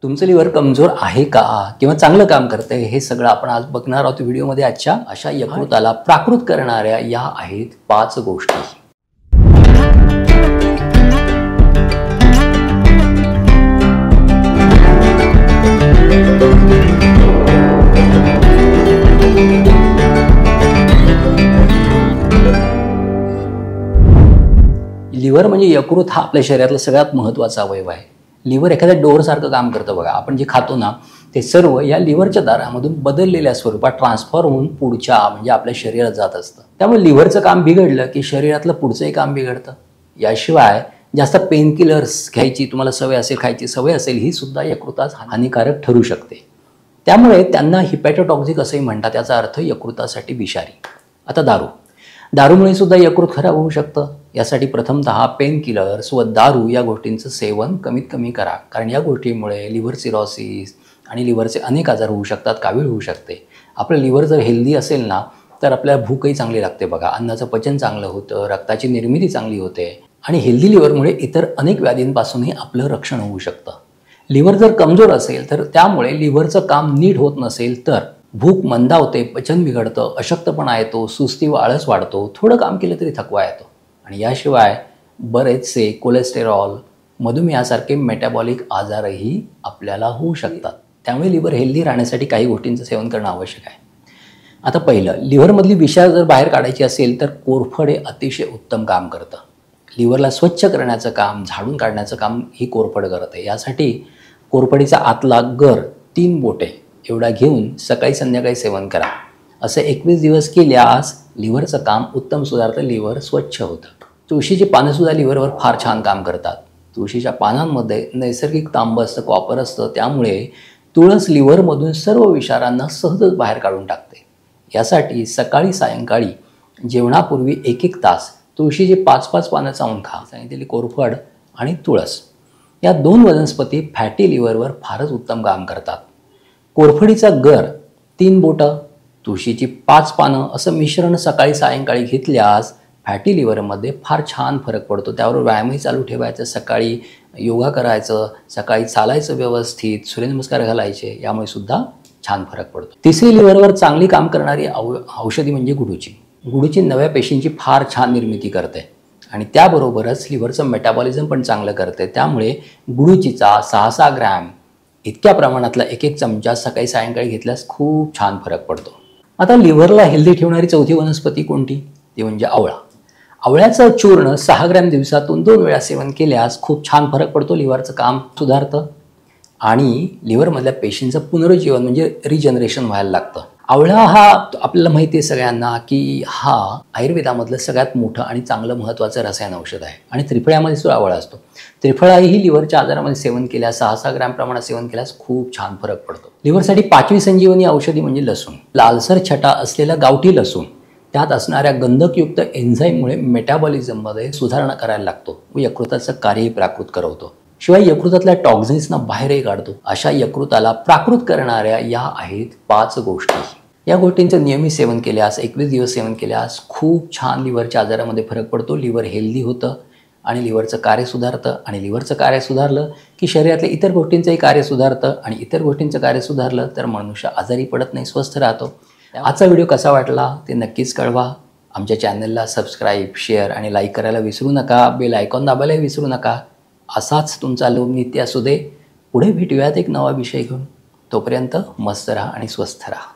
तुमचं लिव्हर कमजोर आहे का किंवा चांगलं काम करतंय हे सगळं आपण आज बघणार आहोत व्हिडिओमध्ये। आजच्या अशा यकृताला प्राकृत करणाऱ्या या आहेत 5 गोष्टी। लिव्हर म्हणजे यकृत हा आपल्या शरीरातला सगळ्यात महत्त्वाचा अवयव आहे। लिव्हर एखाद्या डोअरसारखं काम करतं बघा। आपण जे खातो ना ते सर्व या लिव्हरच्या दारामधून बदललेल्या स्वरूपात ट्रान्सफॉर्म होऊन पुढच्या म्हणजे आपल्या शरीरात जात असतं। त्यामुळे लिव्हरचं काम बिघडलं की शरीरातलं पुढचंही काम बिघडतं। याशिवाय जास्त पेन किलर्स घ्यायची तुम्हाला सवय असेल, खायची सवय असेल, ही सुद्धा यकृतास हानिकारक ठरू शकते। त्यामुळे त्यांना हिपॅटोटॉक्सिक असंही म्हणतात, याचा अर्थ यकृतासाठी विषारी। आता दारूमुळे सुद्धा यकृत खराब होऊ शकतं। यासाठी प्रथमतः पेन किलर्स व दारू या गोष्टींचं सेवन कमीत कमी करा, कारण या गोष्टीमुळे लिव्हर सिरोसिस आणि लिव्हरचे अनेक आजार होऊ शकतात, कावीळ होऊ शकते। आपलं लिव्हर जर हेल्दी असेल ना तर आपल्याला भूकही चांगली लागते बघा, अन्नाचं पचन चांगलं होतं, रक्ताची निर्मिती चांगली होते आणि हेल्दी लिव्हरमुळे इतर अनेक व्याधींपासूनही आपलं रक्षण होऊ शकतं। लिव्हर जर कमजोर असेल तर त्यामुळे लिव्हरचं काम नीट होत नसेल तर भूक मंदावते, पचन बिघडतं, अशक्तपणा येतो, सुस्ती व आळस वाढतो, थोडं काम केलं तरी थकवा येतो आणि याशिवाय बरेचसे कोलेस्टेरॉल, मधुमेहासारखे मेटाबॉलिक आजारही आपल्याला होऊ शकतात। त्यामुळे लिव्हर हेल्दी राहण्यासाठी काही गोष्टींचं सेवन करणं आवश्यक आहे। आता पहिलं, लिव्हरमधली विषार जर बाहेर काढायची असेल तर कोरफड हे अतिशय उत्तम काम करतं। लिव्हरला स्वच्छ करण्याचं काम, झाडून काढण्याचं काम ही कोरफड करते। यासाठी कोरफडीचा आतला गर 3 बोटे एवढा घेऊन सकाळी संध्याकाळी सेवन करा। असे 21 दिवस केल्यास लिव्हरचं काम उत्तम सुधारतं, लिव्हर स्वच्छ होतं। तुळशीची पानंसुद्धा लिव्हरवर फार छान काम करतात। तुळशीच्या पानांमध्ये नैसर्गिक तांब असतं, कॉपर असतं, त्यामुळे तुळस लिव्हरमधून सर्व विषारांना सहजच बाहेर काढून टाकते। यासाठी सकाळी सायंकाळी जेवणापूर्वी 1-1 तास तुळशीची 5-5 पानं चावून खा। सांगितलेली कोरफड आणि तुळस या 2 वनस्पती फॅटी लिव्हरवर फारच उत्तम काम करतात। कोरफडीचा गर 3 बोटं, तुळशीची 5 पानं असं मिश्रण सकाळी सायंकाळी घेतल्यास फॅटी लिव्हरमध्ये फार छान फरक पडतो। त्यावर व्यायामही चालू ठेवायचं, सकाळी योगा करायचं, सकाळी चालायचं व्यवस्थित, सूर्यनमस्कार घालायचे, यामुळे सुद्धा छान फरक पडतो। तिसरी लिव्हरवर चांगली काम करणारी औषधी म्हणजे गुडूची। गुडूची नव्या पेशींची फार छान निर्मिती करते आणि त्याबरोबरच लिव्हरचं मेटाबॉलिझम पण चांगलं करते। त्यामुळे गुडूचीचा 6-6 ग्रॅम इतक्या प्रमाणातला 1-1 चमचा सकाळी सायंकाळी घेतल्यास खूप छान फरक पडतो। आता लिव्हरला हेल्दी ठेवणारी चौथी वनस्पती कोणती? ती म्हणजे आवळा। आवळ्याचं चूर्ण 6 ग्रॅम दिवसातून 2 वेळा सेवन केल्यास खूप छान फरक पडतो, लिव्हरचं काम सुधारतं आणि लिव्हरमधल्या पेशींचं पुनरुज्जीवन म्हणजे रिजनरेशन व्हायला लागतं। आवळा हा आपल्याला माहिती आहे सगळ्यांना की हा आयुर्वेदामधलं सगळ्यात मोठं आणि चांगलं महत्त्वाचं रसायन औषध आहे आणि त्रिफळ्यामध्ये सुद्धा आवळा असतो। त्रिफळाही लिव्हरच्या आजारामध्ये सेवन केल्यास 6-6 ग्रॅम प्रमाणात सेवन केल्यास खूप छान फरक पडतो। लिव्हरसाठी 5वी संजीवनी औषधी म्हणजे लसूण। लालसर छटा असलेला गावठी लसूण त्यात असणाऱ्या गंधकयुक्त एन्झाईममुळे मेटाबॉलिझममध्ये सुधारणा करायला लागतो व यकृताचं कार्यही प्राकृत करवतो। शिवाय यकृतातल्या टॉक्झिन्सना बाहेरही काढतो। अशा यकृताला प्राकृत करणाऱ्या या आहेत 5 गोष्टी। या गोष्टींचं नियमित सेवन केल्यास 21 दिवस सेवन केल्यास खूप छान लिव्हरच्या आजारामध्ये फरक पडतो। लिव्हर हेल्दी होतं आणि लिव्हरचं कार्य सुधारतं आणि लिव्हरचं कार्य सुधारलं की शरीरातल्या इतर गोष्टींचंही कार्य सुधारतं आणि इतर गोष्टींचं कार्य सुधारलं तर मनुष्य आजारी पडत नाही, स्वस्थ राहतो। आजचा व्हिडिओ कसा वाटला ते नक्कीच कळवा। आमच्या चॅनलला सबस्क्राईब, शेअर आणि लाईक करायला विसरू नका। बेल आयकॉन दाबायलाही विसरू नका। असाच तुमचा लोभ नित्य असू दे। पुढे भेटूयात एक नवा विषय घेऊन। तोपर्यंत मस्त राहा आणि स्वस्थ राहा।